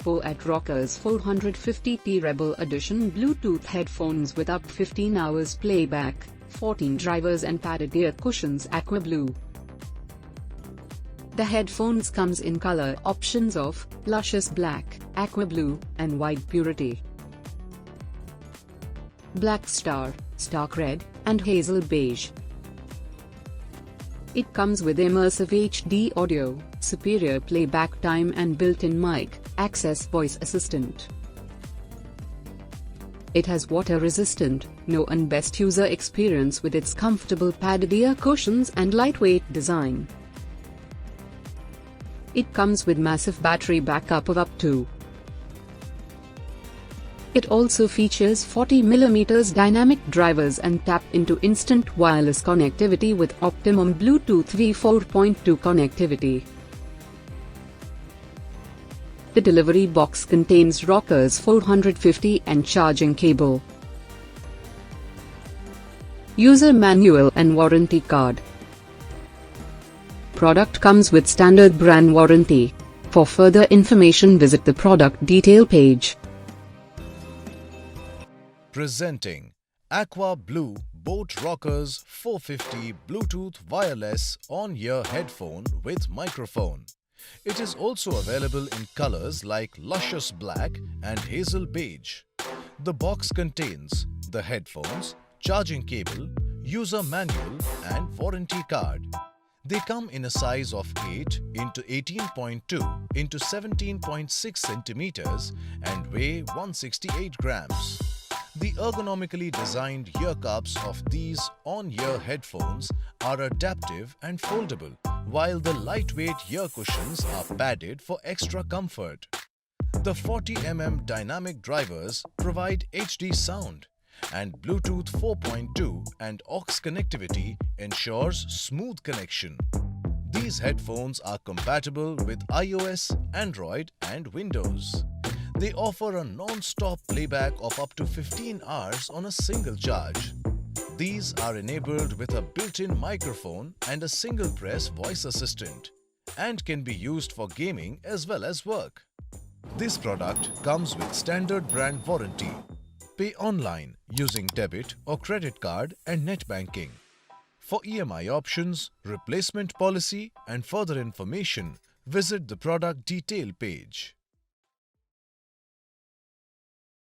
boAt Rockerz 450p Rebel Edition Bluetooth headphones with up 15 hours playback, 14 drivers and padded ear cushions aqua blue. The headphones comes in color options of luscious black, aqua blue, and white purity, black star, stark red, and hazel beige. It comes with immersive HD audio, superior playback time and built-in mic, access voice assistant. It has water-resistant, no and best user experience with its comfortable padded ear cushions and lightweight design. It comes with massive battery backup of up to. It also features 40mm dynamic drivers and tap into instant wireless connectivity with optimum Bluetooth v4.2 connectivity. The delivery box contains Rockerz 450 and charging cable, user manual and warranty card. Product comes with standard brand warranty. For further information, visit the product detail page. Presenting Aqua Blue boAt Rockerz 450 Bluetooth wireless on-ear headphone with microphone. It is also available in colors like luscious black and hazel beige. The box contains the headphones, charging cable, user manual and warranty card. They come in a size of 8 into 18.2 into 17.6 centimeters and weigh 168 grams. The ergonomically designed ear cups of these on-ear headphones are adaptive and foldable, while the lightweight ear cushions are padded for extra comfort. The 40mm dynamic drivers provide HD sound, and Bluetooth 4.2 and aux connectivity ensures smooth connection. These headphones are compatible with iOS, Android, and Windows. They offer a non-stop playback of up to 15 hours on a single charge. These are enabled with a built-in microphone and a single-press voice assistant, and can be used for gaming as well as work. This product comes with standard brand warranty. Pay online using debit or credit card and net banking. For EMI options, replacement policy, and further information, visit the product detail page.